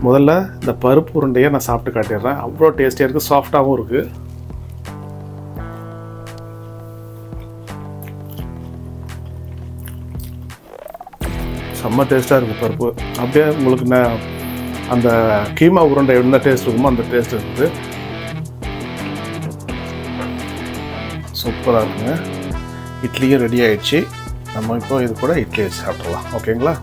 முதல்ல இந்த பருப்பு உருண்டையை நான் சாப்பிட்டு காட்டிடுறேன். அவ்வளோ டேஸ்டியாக இருக்குது, சாஃப்டாகவும் இருக்குது. செம்ம டேஸ்ட்டாக இருக்குது பருப்பு. அப்படியே உங்களுக்கு அந்த கீமா உருண்டை என்ன டேஸ்ட் இருக்குமோ அந்த டேஸ்ட் இருக்குது. சூப்பராக இருக்குங்க. இட்லியும் ரெடி ஆகிடுச்சு. நம்ம இப்போ இது கூட இட்லி வச்சு சாப்பிட்றலாம். ஓகேங்களா?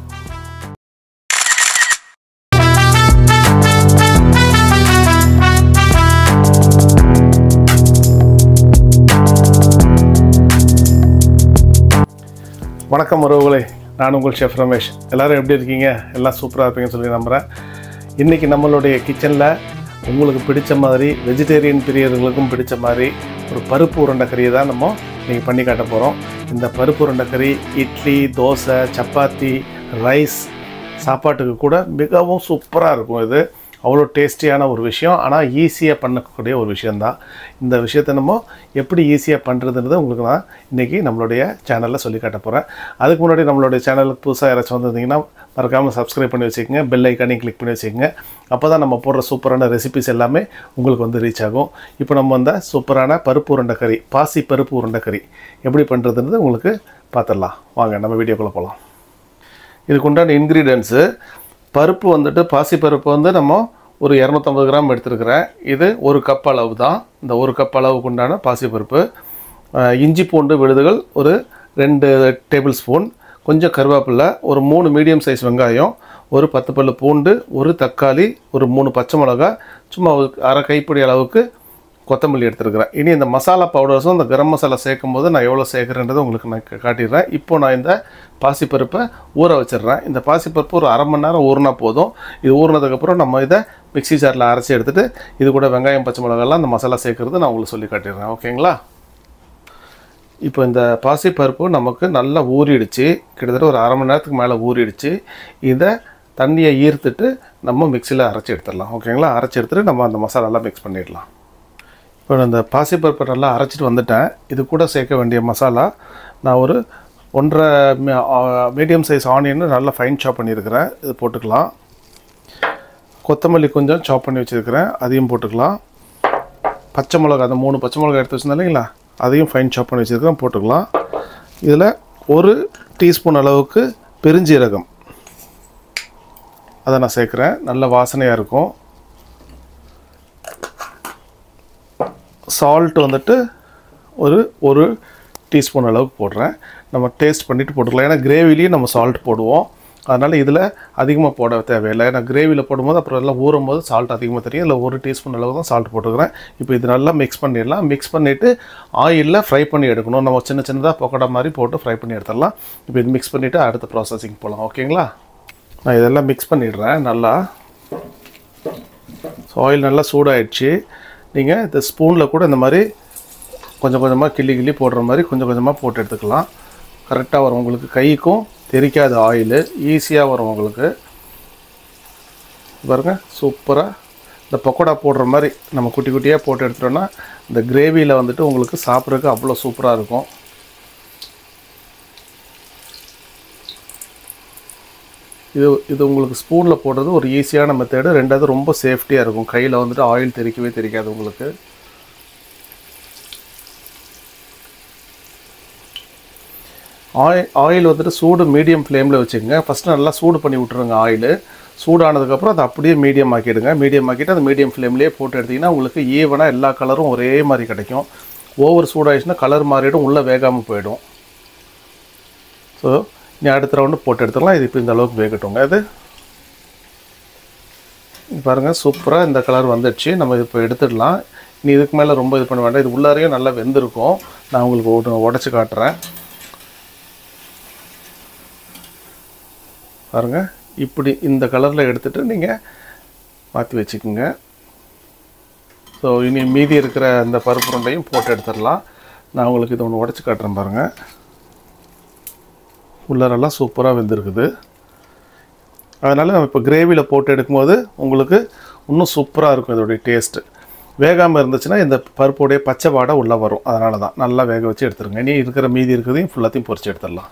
வணக்கம் உறவுகளே, நான் உங்கள் ஷெஃப் ரமேஷ். எல்லோரும் எப்படி இருக்கீங்க? எல்லாம் சூப்பராக இருப்பீங்கன்னு சொல்லி நம்புகிறேன். இன்றைக்கி நம்மளுடைய கிச்சனில் உங்களுக்கு பிடிச்ச மாதிரி, வெஜிடேரியன் பிரியர்களுக்கும் பிடிச்ச மாதிரி ஒரு பருப்பு உருண்டை கறியை தான் நம்ம இன்றைக்கி பண்ணி காட்ட போகிறோம். இந்த பருப்பு உருண்டை கறி இட்லி, தோசை, சப்பாத்தி, ரைஸ் சாப்பாட்டுக்கு கூட மிகவும் சூப்பராக இருக்கும். இது அவ்வளோ டேஸ்டியான ஒரு விஷயம், ஆனால் ஈஸியாக பண்ணக்கூடிய ஒரு விஷயந்தான். இந்த விஷயத்தை நம்ம எப்படி ஈஸியாக பண்ணுறதுன்றது உங்களுக்கு நான் இன்றைக்கி நம்மளுடைய சேனலில் சொல்லி காட்ட போகிறேன். அதுக்கு முன்னாடி நம்மளுடைய சேனலுக்கு புதுசாக யாராச்சும் வந்திருந்தீங்கன்னா மறக்காமல் சப்ஸ்கிரைப் பண்ணி வச்சுக்கோங்க, பெல் ஐக்கானையும் கிளிக் பண்ணி வச்சுக்கோங்க. அப்போ தான் நம்ம போடுற சூப்பரான ரெசிபிஸ் எல்லாமே உங்களுக்கு வந்து ரீச் ஆகும். இப்போ நம்ம வந்த சூப்பரான பருப்பு உருண்டை கறி, பாசி பருப்பு உருண்டை கறி எப்படி பண்ணுறதுன்றது உங்களுக்கு பார்த்துடலாம். வாங்க நம்ம வீடியோக்குள்ளே போகலாம். இதுக்கு உண்டான இன்க்ரீடியன்ஸு, பருப்பு வந்துட்டு பாசி பருப்பு வந்து நம்ம ஒரு 250 கிராம் எடுத்துருக்கிறேன். இது ஒரு கப் அளவு தான். இந்த ஒரு கப் அளவுக்கு உண்டான பாசி பருப்பு. இஞ்சி பூண்டு விழுதுகள் ஒரு 2 டேபிள் ஸ்பூன், கொஞ்சம் கருவேப்பிலை, ஒரு 3 மீடியம் சைஸ் வெங்காயம், ஒரு 10 பல்லு பூண்டு, ஒரு தக்காளி, ஒரு 3 பச்சை மிளகா, சும்மா ஒரு அரை கைப்பிடி அளவுக்கு கொத்தமல்லி எடுத்துருக்கிறேன். இனி இந்த மசாலா பவுடர்ஸும் இந்த கரம் மசாலா சேர்க்கும் போது நான் எவ்வளோ சேர்க்குறேன்றதை உங்களுக்கு நான் காட்டிடுறேன். இப்போ நான் இந்த பாசிப்பருப்பை ஊற வச்சிடுறேன். இந்த பாசிப்பருப்பு ஒரு அரை மணி நேரம் ஊறினா போதும். இது ஊறினதுக்கப்புறம் நம்ம இதை மிக்ஸி ஜாரில் அரைச்சி எடுத்துகிட்டு இது கூட வெங்காயம், பச்சை மிளகாலாம் இந்த மசாலா சேர்க்குறது நான் உங்களுக்கு சொல்லி காட்டிடுறேன். ஓகேங்களா? இப்போ இந்த பாசிப்பருப்பு நமக்கு நல்லா ஊறிடுச்சு. கிட்டத்தட்ட ஒரு அரை மணி நேரத்துக்கு மேலே ஊறிடுச்சு. இதை தண்ணியை ஈர்த்துட்டு நம்ம மிக்சியில் அரைச்சி எடுத்துடலாம். ஓகேங்களா? அரைச்சி எடுத்துகிட்டு நம்ம அந்த மசாலாலாம் மிக்ஸ் பண்ணிடலாம். இப்போ இந்த பாசிப்பருப்பை நல்லா அரைச்சிட்டு வந்துட்டேன். இது கூட சேர்க்க வேண்டிய மசாலா, நான் ஒரு 1.5 மீடியம் சைஸ் ஆனியன் நல்லா ஃபைன் சாப் பண்ணியிருக்கிறேன். இது போட்டுக்கலாம். கொத்தமல்லி கொஞ்சம் சாப் பண்ணி வச்சுருக்கிறேன், அதையும் போட்டுக்கலாம். பச்சை மிளகா, அந்த 3 பச்சை மிளகா எடுத்து வச்சுருந்தேன் இல்லைங்களா, அதையும் ஃபைன் சாப் பண்ணி வச்சுருக்கிறேன், போட்டுக்கலாம். இதில் 1 டீஸ்பூன் அளவுக்கு பெருஞ்சீரகம், அதை நான் சேர்க்குறேன். நல்ல வாசனையாக இருக்கும். சால்ட் வந்துட்டு ஒரு டீஸ்பூன் அளவுக்கு போடுறேன். நம்ம டேஸ்ட் பண்ணிவிட்டு போட்டுக்கலாம். ஏன்னா கிரேவிலையும் நம்ம சால்ட் போடுவோம், அதனால் இதில் அதிகமாக போட தேவையில்லை. ஏன்னா கிரேவியில் போடும்போது அப்புறம் எல்லாம் ஊறும் போது சால்ட் அதிகமாக தெரியும். இல்லை 1 டீஸ்பூன் அளவு தான் சால்ட் போட்டுக்கிறேன். இப்போ இது நல்லா மிக்ஸ் பண்ணிடலாம். மிக்ஸ் பண்ணிவிட்டு ஆயிலில் ஃப்ரை பண்ணி எடுக்கணும். நம்ம சின்ன சின்னதாக பக்கோடா மாதிரி போட்டு ஃப்ரை பண்ணி எடுத்துடலாம். இப்போ இது மிக்ஸ் பண்ணிவிட்டு அடுத்த ப்ராசஸிங் போகலாம். ஓகேங்களா? நான் இதெல்லாம் மிக்ஸ் பண்ணிடுறேன் நல்லா. ஸோ ஆயில் நல்லா சூடாகிடுச்சு. நீங்கள் இந்த ஸ்பூனில் கூட இந்த மாதிரி கொஞ்சம் கொஞ்சமாக கிள்ளி போடுற மாதிரி கொஞ்சம் கொஞ்சமாக போட்டு எடுத்துக்கலாம். கரெக்டாக வரும் உங்களுக்கு, கைக்கும் தெரிக்காத ஆயில், ஈஸியாக வரும் உங்களுக்கு. பாருங்கள், சூப்பராக இந்த பக்கோடா போடுற மாதிரி நம்ம குட்டி குட்டியாக போட்டு எடுத்துட்டோன்னா இந்த கிரேவியில் வந்துட்டு உங்களுக்கு சாப்பிட்றதுக்கு அவ்வளோ சூப்பராக இருக்கும். இது உங்களுக்கு ஸ்பூனில் போடுறது ஒரு ஈஸியான மெத்தேடு. ரெண்டாவது ரொம்ப சேஃப்டியாக இருக்கும். கையில் வந்துட்டு ஆயில் தெரிக்கவே தெரிக்காது உங்களுக்கு. ஆயில் வந்துட்டு சூடு மீடியம் ஃப்ளேமில் வச்சுக்கோங்க. ஃபஸ்ட்டு நல்லா சூடு பண்ணி விட்டுருங்க. ஆயில் சூடானதுக்கப்புறம் அதை அப்படியே மீடியம் ஆக்கிடுங்க. மீடியம் ஆக்கிட்டு அந்த மீடியம் ஃப்ளேம்லேயே போட்டு எடுத்திங்கன்னா உங்களுக்கு ஈவனாக எல்லா கலரும் ஒரே மாதிரி கிடைக்கும். ஓவர் சூடாகிடுச்சுன்னா கலர் மாறிடும், உள்ளே வேகாமல் போயிடும். ஸோ நீ அடுத்த ரவுண்டு போட்டு எடுத்துடலாம். இது இப்போ இந்த அளவுக்கு வேகட்டுங்க. இது பாருங்கள், சூப்பராக இந்த கலர் வந்துடுச்சு. நம்ம இப்போ எடுத்துடலாம். நீ இதுக்கு மேலே ரொம்ப இது பண்ண வேண்டாம். இது உள்ளாரையும் நல்லா வெந்திருக்கும். நான் உங்களுக்கு உடச்சி காட்டுறேன். பாருங்கள், இப்படி இந்த கலரில் எடுத்துகிட்டு நீங்கள் மாற்றி வச்சுக்கோங்க. ஸோ இனி மீதி இருக்கிற அந்த பருப்பு உருண்டையும் போட்டு எடுத்துடலாம். நான் உங்களுக்கு இது ஒன்று உடச்சி காட்டுறேன். பாருங்கள், உள்ளரெல்லாம் சூப்பராக வெந்திருக்குது. அதனால் நம்ம இப்போ கிரேவியில் போட்டு எடுக்கும்போது உங்களுக்கு இன்னும் சூப்பராக இருக்கும் இதோடைய டேஸ்ட்டு. வேகாமல் இருந்துச்சுன்னா இந்த பருப்போடைய பச்சை வாடை உள்ளே வரும். அதனால தான் நல்லா வேக வச்சு எடுத்துருங்க. இனி இருக்கிற மீதி இருக்கிறதையும் ஃபுல்லாத்தையும் பொரிச்சு எடுத்துடலாம்.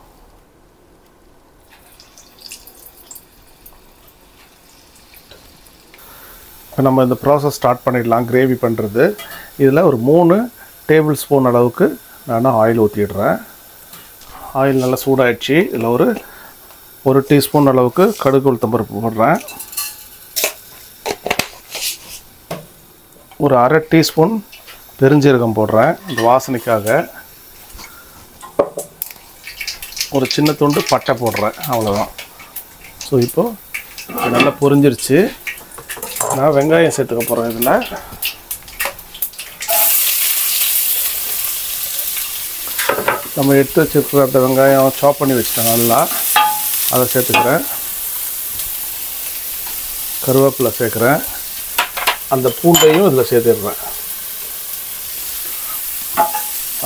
இப்போ நம்ம இந்த ப்ராசஸ் ஸ்டார்ட் பண்ணிடலாம். கிரேவி பண்ணுறது. இதில் ஒரு 3 டேபிள் ஸ்பூன் அளவுக்கு நான் ஆயில் ஊற்றிடுறேன். ஆயில் நல்லா சூடாகிடுச்சு. இதில் ஒரு டீஸ்பூன் அளவுக்கு கடுகு உளுத்தம்பருப்பு போடுறேன். ஒரு அரை டீஸ்பூன் பெருஞ்சீரகம் போடுறேன் இந்த வாசனைக்காக. ஒரு சின்ன துண்டு பட்டை போடுறேன், அவ்வளோதான். ஸோ இப்போது நல்லா பொரிஞ்சிருச்சு. நான் வெங்காயம் சேர்த்துக்க போகிறேன். இதில் நம்ம எடுத்து வச்சுருக்கிற அந்த வெங்காயம் சாப் பண்ணி வச்சுட்டேன் நல்லா, அதை சேர்த்துக்கிறேன். கருவேப்பிலை சேர்க்குறேன். அந்த பூண்டையும் இதில் சேர்த்துடுறேன்.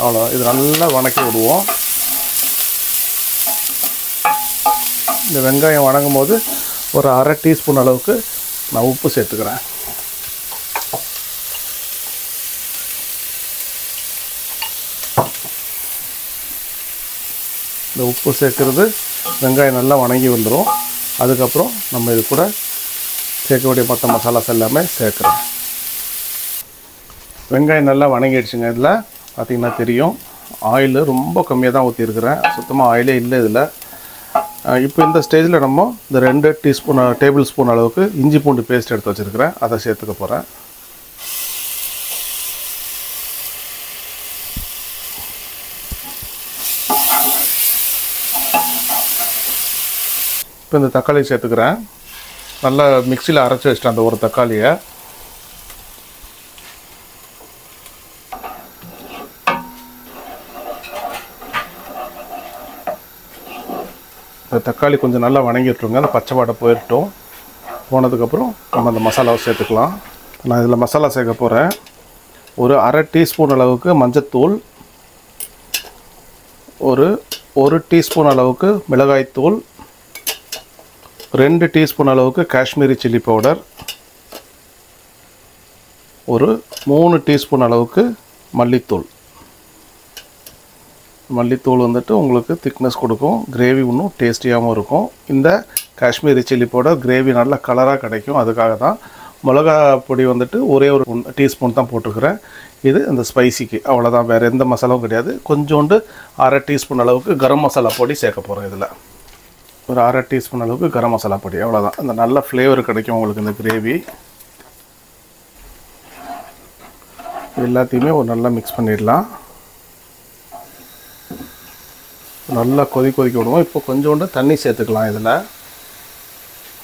அவ்வளோ. இது நல்லா வணக்கி விடுவோம். இந்த வெங்காயம் வணங்கும் போது ஒரு அரை டீஸ்பூன் அளவுக்கு நான் உப்பு சேர்த்துக்கிறேன். இந்த உப்பு சேர்க்குறது வெங்காயம் நல்லா வணங்கி வந்துடும். அதுக்கப்புறம் நம்ம இது கூட சேர்க்க வேண்டிய மற்ற மசாலாஸ் எல்லாமே சேர்க்குறேன். வெங்காயம் நல்லா வணங்கிடுச்சுங்க. இதில் பார்த்திங்கன்னா தெரியும், ஆயில் ரொம்ப கம்மியாக தான் ஊற்றிருக்கிறேன். சுத்தமாக ஆயிலே இல்லை இதில். இப்போ இந்த ஸ்டேஜில் நம்ம இந்த 2 டேபிள் ஸ்பூன் அளவுக்கு இஞ்சி பூண்டு பேஸ்ட் எடுத்து வச்சுருக்கிறேன், அதை சேர்த்துக்க போகிறேன். இப்போ இந்த தக்காளி சேர்த்துக்கிறேன். நல்லா மிக்சியில் அரைச்சி வச்சிட்டேன் அந்த ஒரு தக்காளியை. இந்த தக்காளி கொஞ்சம் நல்லா வணங்கிட்டுருங்க. அந்த பச்சை வாடை போயிட்டோம். போனதுக்கப்புறம் நம்ம அந்த மசாலாவை சேர்த்துக்கலாம். நான் இதில் மசாலா சேர்க்க போகிறேன். ஒரு அரை டீஸ்பூன் அளவுக்கு மஞ்சத்தூள், ஒரு டீஸ்பூன் அளவுக்கு மிளகாய்த்தூள், 2 டீஸ்பூன் அளவுக்கு காஷ்மீரி சில்லி பவுடர், ஒரு 3 டீஸ்பூன் அளவுக்கு மல்லித்தூள். மல்லித்தூள் வந்துட்டு உங்களுக்கு திக்னஸ் கொடுக்கும், கிரேவி இன்னும் டேஸ்டியாகவும் இருக்கும். இந்த காஷ்மீரி சில்லி பவுடர் கிரேவி நல்ல கலராக கிடைக்கும், அதுக்காக தான். மிளகா பொடி வந்துட்டு ஒரே ஒரு டீஸ்பூன் தான் போட்டிருக்கிறேன். இது இந்த ஸ்பைசிக்கு, அவ்வளோதான். வேறு எந்த மசாலாவும் கிடையாது. கொஞ்சோண்டு அரை டீஸ்பூன் அளவுக்கு கரம் மசாலா பொடி சேர்க்க போகிறேன். இதில் ஒரு அரை டீஸ்பூன் அளவுக்கு கரம் மசாலா பொடி, அவ்வளோதான். அந்த நல்ல ஃப்ளேவர் கிடைக்கும் உங்களுக்கு இந்த கிரேவி. எல்லாத்தையுமே ஒரு நல்லா மிக்ஸ் பண்ணிடலாம். நல்லா கொதிக்க விடுவோம். இப்போ கொஞ்சோண்டு தண்ணி சேர்த்துக்கலாம். இதில்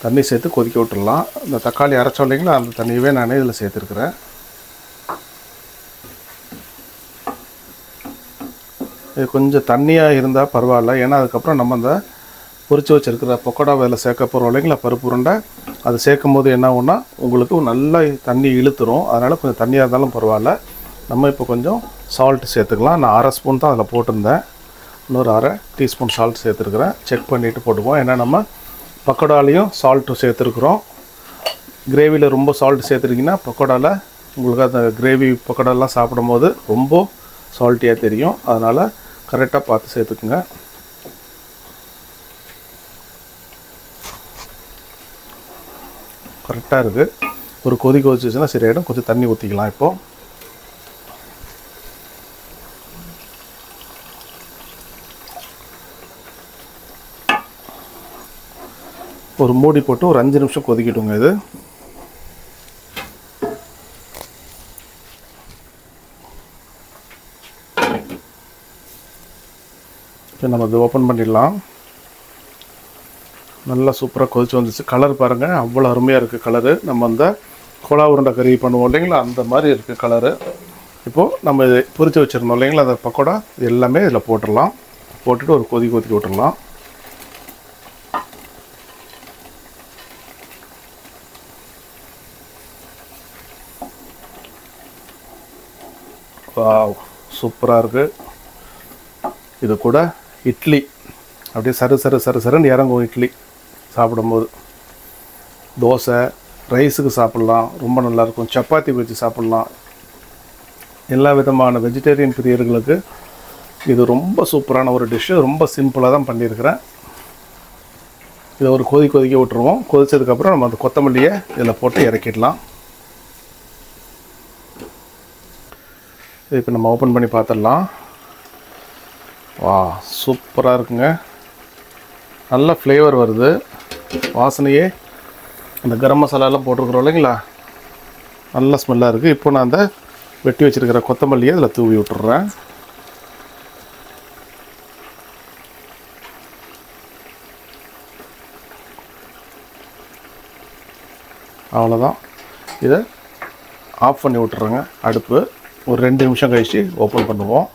தண்ணி சேர்த்து கொதிக்க விட்டுடலாம். இந்த தக்காளி அரைச்சோம் இல்லைங்களா, அந்த தண்ணியவே நானே இதில் சேர்த்துருக்குறேன். இது கொஞ்சம் தண்ணியாக இருந்தால் பரவாயில்ல, ஏன்னா அதுக்கப்புறம் நம்ம அந்த பொரிச்சு வச்சுருக்கிற பக்கோடா இதில் சேர்க்க போகிறோம் இல்லைங்களா, பருப்பு உருண்டை. அது சேர்க்கும் போது என்ன ஆகும்னா உங்களுக்கு நல்லா தண்ணி இழுத்துரும். அதனால் கொஞ்சம் தண்ணியாக இருந்தாலும் பரவாயில்ல. நம்ம இப்போ கொஞ்சம் சால்ட் சேர்த்துக்கலாம். நான் அரை ஸ்பூன் தான் அதில் போட்டிருந்தேன். இன்னொரு அரை டீஸ்பூன் சால்ட் சேர்த்துருக்குறேன். செக் பண்ணிவிட்டு போட்டுக்குவோம். ஏன்னா நம்ம பக்கோடாலையும் சால்ட்டு சேர்த்துருக்குறோம். கிரேவியில் ரொம்ப சால்ட் சேர்த்துருக்கீங்கன்னா பக்கோடாவில் உங்களுக்கு அந்த கிரேவி பக்கோடாலாம் சாப்பிடும்போது ரொம்ப சால்ட்டியாக தெரியும். அதனால் கரெக்டாக பார்த்து சேர்த்துக்குங்க. கரெக்டாக இருக்குது. ஒரு கொதிச்சுன்னா சரியாயிடும். கொஞ்சம் தண்ணி ஊற்றிக்கலாம். இப்போது ஒரு மூடி போட்டு ஒரு 5 நிமிஷம் கொதிக்கிட்டுங்க. இது இப்போ நம்ம இது ஓப்பன் பண்ணிடலாம். நல்லா சூப்பராக கொதிச்சு வந்துச்சு. கலர் பாருங்கள், அவ்வளோ அருமையாக இருக்குது கலரு. நம்ம அந்த கோலா உருண்டை கறி பண்ணுவோம் இல்லைங்களா, அந்த மாதிரி இருக்குது கலரு. இப்போது நம்ம இது பொரிச்சு வச்சுருந்தோம் இல்லைங்களா, அந்த பக்கோடா இது எல்லாமே இதில் போட்டுடலாம். போட்டுட்டு ஒரு கொதிக்க விட்டுடலாம். வாவ், சூப்பராக இருக்குது. இது கூட இட்லி அப்படியே சருன்னு இறங்கும். இட்லி சாப்பிடும்போது, தோசை, ரைஸுக்கு சாப்பிட்லாம், ரொம்ப நல்லாயிருக்கும். சப்பாத்தி வச்சு சாப்பிட்லாம். எல்லா விதமான வெஜிடேரியன் பிரியர்களுக்கு இது ரொம்ப சூப்பரான ஒரு டிஷ்ஷு. ரொம்ப சிம்பிளாக தான் பண்ணியிருக்கிறேன். இதை ஒரு கொதிக்க விட்டுருவோம். கொதித்ததுக்கப்புறம் நம்ம அந்த கொத்தமல்லியை இதில் போட்டு இறக்கிடலாம். இப்போ நம்ம ஓப்பன் பண்ணி பார்த்துடலாம். வா, சூப்பராக இருக்குங்க. நல்ல ஃப்ளேவர் வருது, வாசனையே அந்த கரம் மசாலாலாம் போட்டிருக்குறோம் இல்லைங்களா, நல்ல ஸ்மெல்லாக இருக்குது. இப்போ நான் அந்த வெட்டி வச்சுருக்கிற கொத்தமல்லியை அதில் தூவி விட்டுறேன். அவ்வளோதான். இதை ஆஃப் பண்ணி விட்டுறேங்க. அடுப்பு ஒரு 2 நிமிஷம் கழிச்சு ஓப்பன் பண்ணுவோம்.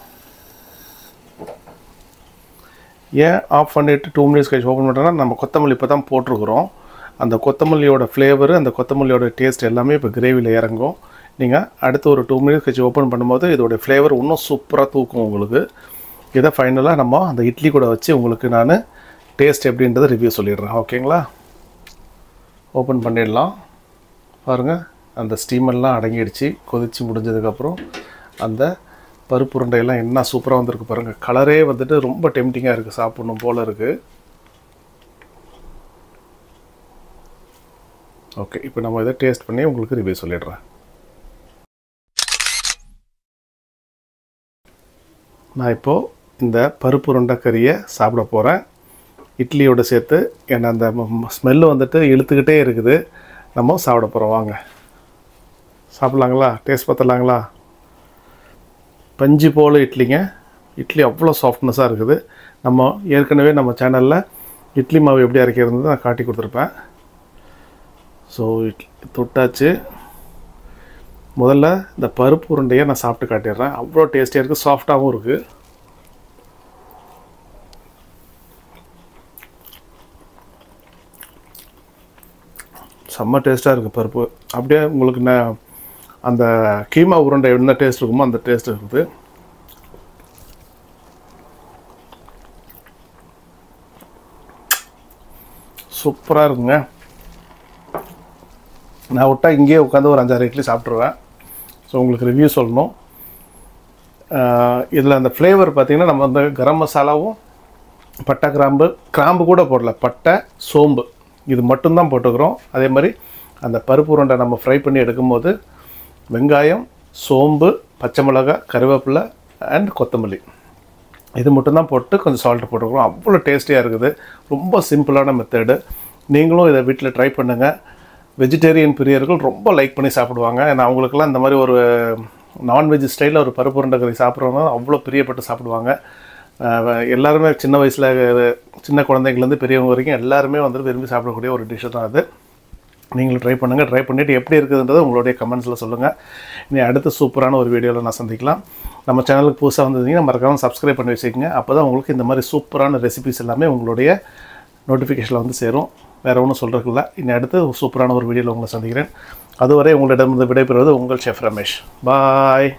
ஏன் ஆஃப் பண்ணிவிட்டு 2 மினிட்ஸ் கழிச்சு ஓப்பன் பண்ணுறேன்னா, நம்ம கொத்தமல்லி இப்போ தான் போட்டிருக்குறோம். அந்த கொத்தமல்லியோட ஃப்ளேவரு, அந்த கொத்தமல்லியோட டேஸ்ட் எல்லாமே இப்போ கிரேவியில் இறங்கும். நீங்கள் அடுத்து ஒரு 2 மினிட்ஸ் கழிச்சு ஓப்பன் பண்ணும்போது இதோடைய ஃப்ளேவர் இன்னும் சூப்பராக தூக்கும் உங்களுக்கு. இதை ஃபைனலாக நம்ம அந்த இட்லி கூட வச்சு உங்களுக்கு நான் டேஸ்ட் எப்படின்றத ரிவ்யூ சொல்லிடுறேன். ஓகேங்களா? ஓப்பன் பண்ணிடலாம். பாருங்கள், அந்த ஸ்டீமெல்லாம் அடங்கிடுச்சு. கொதித்து முடிஞ்சதுக்கப்புறம் அந்த பருப்பு உருண்டையெல்லாம் என்ன சூப்பராக வந்திருக்கு பாருங்கள். கலரே வந்துட்டு ரொம்ப டெம்டிங்காக இருக்குது, சாப்பிட்ணும் போல் இருக்குது. ஓகே, இப்போ நம்ம இதை டேஸ்ட் பண்ணி உங்களுக்கு ரிவ்யூ சொல்லிடுறேன். நான் இப்போது இந்த பருப்பு உருண்டை கறியை சாப்பிட போகிறேன், இட்லியோடு சேர்த்து. ஏன்னா அந்த ஸ்மெல்லு வந்துட்டு இழுத்துக்கிட்டே இருக்குது. நம்ம சாப்பிட போகிறோம். வாங்க சாப்பிட்லாங்களா? டேஸ்ட் பார்த்துடலாங்களா? பஞ்சு போல் இட்லிங்க. இட்லி அவ்வளோ சாஃப்ட்னஸாக இருக்குது. நம்ம ஏற்கனவே நம்ம சேனலில் இட்லி மாவு எப்படி அரைக்கிறது நான் காட்டி கொடுத்துருப்பேன். ஸோ இட்லி தொட்டாச்சு. முதல்ல இந்த பருப்பு உருண்டையை நான் சாப்பிட்டு காட்டிடுறேன். அவ்வளோ டேஸ்டியாக இருக்குது, சாஃப்டாகவும் இருக்குது. செம்ம டேஸ்ட்டாக இருக்குது பருப்பு. அப்படியே உங்களுக்கு அந்த கீமா உருண்டை என்ன டேஸ்ட் இருக்குமோ அந்த டேஸ்ட் இருக்குது. சூப்பராக இருக்குங்க. நான் விட்டால் இங்கேயே உட்காந்து ஒரு 5-6 இட்லி சாப்பிட்ருவேன். ஸோ உங்களுக்கு ரிவ்யூ சொல்லணும். இதில் அந்த ஃப்ளேவர் பார்த்திங்கன்னா, நம்ம அந்த கரம் மசாலாவும் பட்டை கிராம்பு கூட போடல, பட்டை சோம்பு இது மட்டும்தான் போட்டுக்கிறோம். அதே மாதிரி அந்த பருப்பு உருண்டை நம்ம ஃப்ரை பண்ணி எடுக்கும்போது வெங்காயம், சோம்பு, பச்சை மிளகாய், கருவேப்பிலை அண்ட் கொத்தமல்லி இது மட்டும்தான் போட்டு கொஞ்சம் சால்ட்டு போட்டுக்கிறோம். அவ்வளோ டேஸ்டியாக இருக்குது. ரொம்ப சிம்பிளான மெத்தடு. நீங்களும் இதை வீட்டில் ட்ரை பண்ணுங்கள். வெஜிடேரியன் பிரியர்கள் ரொம்ப லைக் பண்ணி சாப்பிடுவாங்க. ஏன்னா அவங்களுக்கெல்லாம் இந்த மாதிரி ஒரு நான்வெஜ் ஸ்டைலில் ஒரு பருப்பு உருண்டை கறி சாப்பிட்றவங்க அவ்வளோ பிரியப்பட்டு சாப்பிடுவாங்க. எல்லாருமே சின்ன வயசில், சின்ன குழந்தைங்கள்லேருந்து பெரியவங்க வரைக்கும் எல்லாருமே வந்துட்டு விரும்பி சாப்பிடக்கூடிய ஒரு டிஷ்ஷு தான் அது. நீங்களும் ட்ரை பண்ணுங்கள். ட்ரை பண்ணிவிட்டு எப்படி இருக்குதுன்றதை உங்களுடைய கமெண்ட்ஸில் சொல்லுங்கள். இனி அடுத்த சூப்பரான ஒரு வீடியோவில் நான் சந்திக்கலாம். நம்ம சேனலுக்கு புதுசாக வந்திருந்தீங்கன்னா மறக்காமல் சப்ஸ்கிரைப் பண்ணி வச்சுக்கோங்க. அப்போ தான் உங்களுக்கு இந்த மாதிரி சூப்பரான ரெசிபிஸ் எல்லாமே உங்களுடைய நோட்டிஃபிகேஷனில் வந்து சேரும். வேறு ஒன்றும் சொல்கிறதுக்கு இல்லை. இனி அடுத்து சூப்பரான ஒரு வீடியோவில் உங்களை சந்திக்கிறேன். அதுவரை உங்களிடமிருந்து விடைபெறுவது உங்கள் செஃப் ரமேஷ். பாய்.